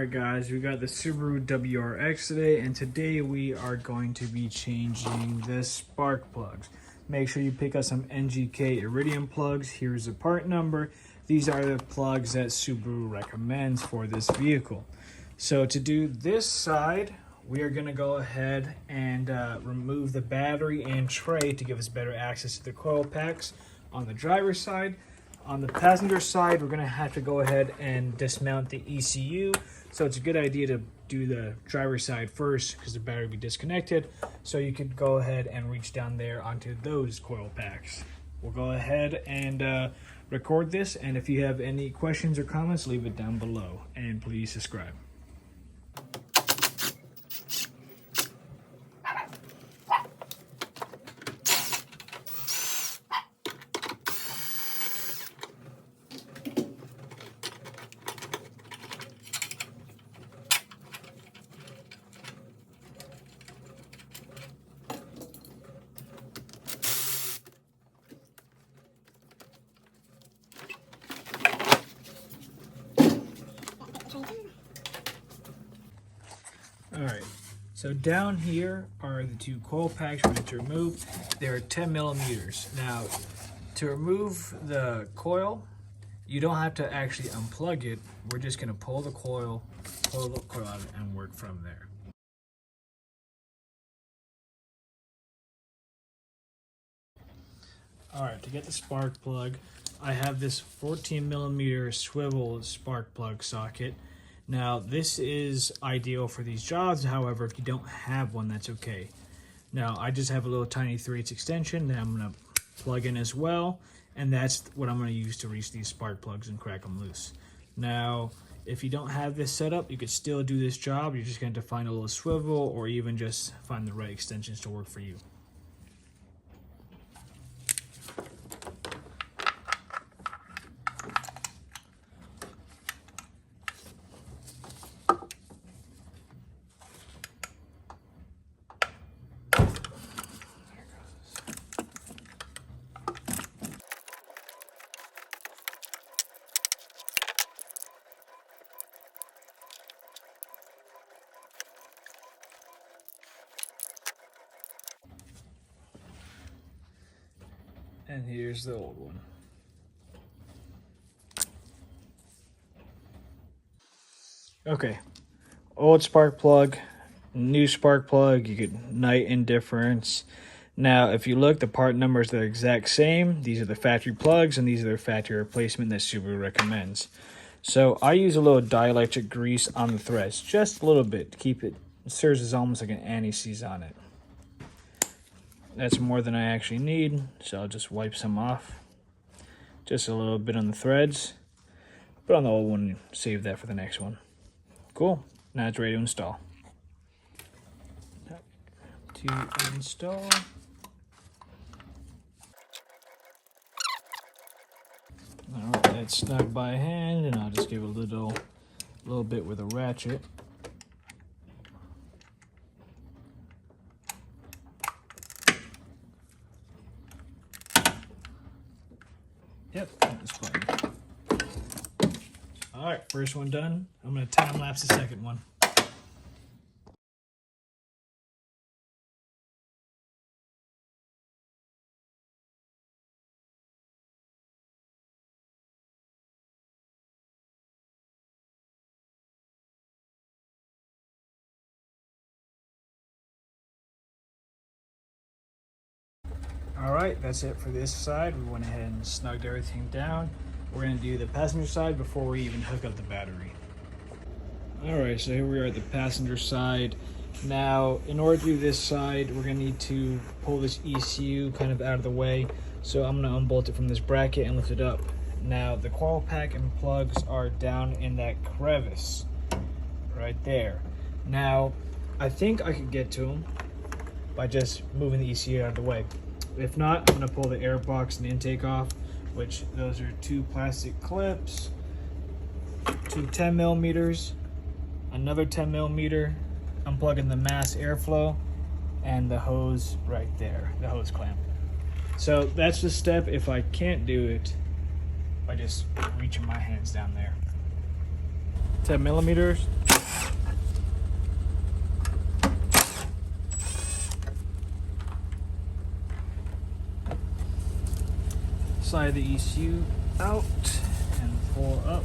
Alright guys, we got the Subaru WRX today, and today we are going to be changing the spark plugs. Make sure you pick up some NGK Iridium plugs. Here's the part number. These are the plugs that Subaru recommends for this vehicle. So to do this side, we are going to go ahead and remove the battery and tray to give us better access to the coil packs on the driver's side. On the passenger side, we're going to have to go ahead and dismount the ECU. So it's a good idea to do the driver's side first because the battery will be disconnected. So you could go ahead and reach down there onto those coil packs. We'll go ahead and record this. And if you have any questions or comments, leave it down below. And please subscribe. Alright, so down here are the two coil packs we're going to remove. They're 10 millimeters. Now, to remove the coil, you don't have to actually unplug it. We're just going to pull the coil out and work from there. Alright, to get the spark plug, I have this 14 millimeter swivel spark plug socket. Now, this is ideal for these jobs. However, if you don't have one, that's okay. Now, I just have a little tiny 3/8 extension that I'm going to plug in as well. And that's what I'm going to use to reach these spark plugs and crack them loose. Now, if you don't have this set up, you could still do this job. You're just going to find a little swivel or even just find the right extensions to work for you. And here's the old one. Okay, old spark plug, new spark plug, you get night and difference. Now, if you look, the part numbers are the exact same. These are the factory plugs, and these are the factory replacement that Subaru recommends. So I use a little dielectric grease on the threads, just a little bit to keep it serves as almost like an anti-seize on it. That's more than I actually need, so I'll just wipe some off. Just a little bit on the threads. Put on the old one and save that for the next one. Cool. Now it's ready to install. Alright, that's snug by hand, and I'll just give it a little bit with a ratchet. Yep, that was fine. Alright, first one done. I'm going to time lapse the second one. Alright, that's it for this side. We went ahead and snugged everything down. We're going to do the passenger side before we even hook up the battery. Alright, so here we are at the passenger side. Now, in order to do this side, we're going to need to pull this ECU kind of out of the way. So I'm going to unbolt it from this bracket and lift it up. Now, the coil pack and plugs are down in that crevice right there. Now, I think I could get to them by just moving the ECU out of the way. If not, I'm going to pull the air box and the intake off, which those are two plastic clips, two 10 millimeters, another 10 millimeter, unplugging the mass airflow, and the hose right there, the hose clamp. So that's the step if I can't do it by just reaching my hands down there. 10 millimeters. Slide the ECU out and pull up.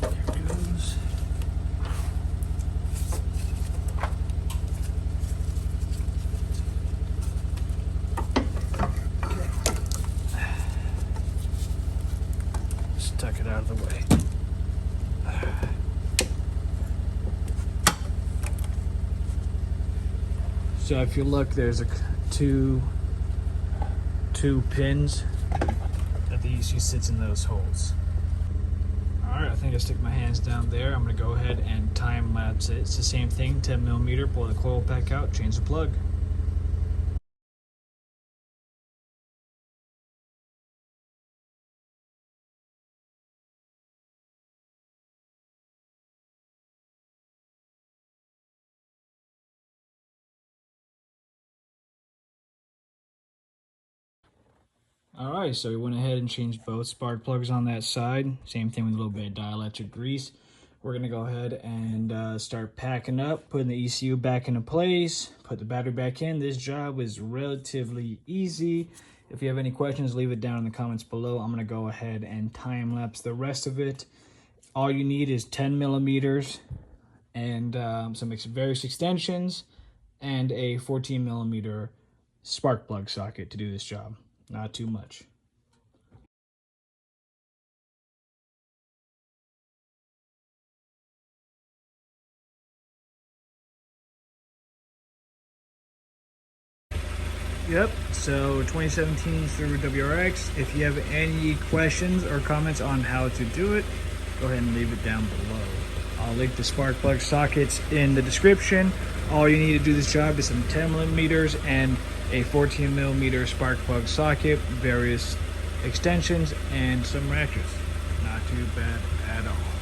There it goes. Just tuck it out of the way. So if you look, there's two pins that the ECU sits in those holes. All right, I think I stick my hands down there. I'm gonna go ahead and time lapse it. It's the same thing, 10 millimeter, pull the coil pack out, change the plug. All right, so we went ahead and changed both spark plugs on that side. Same thing with a little bit of dielectric grease. We're gonna go ahead and start packing up, putting the ECU back into place, put the battery back in. This job is relatively easy. If you have any questions, leave it down in the comments below. I'm gonna go ahead and time lapse the rest of it. All you need is 10 millimeters and some various extensions and a 14 millimeter spark plug socket to do this job. Not too much. Yep, so 2017 Subaru WRX. If you have any questions or comments on how to do it, go ahead and leave it down below. I'll link the spark plug sockets in the description. All you need to do this job is some 10 millimeters and a 14 millimeter spark plug socket, various extensions, and some ratchets. Not too bad at all.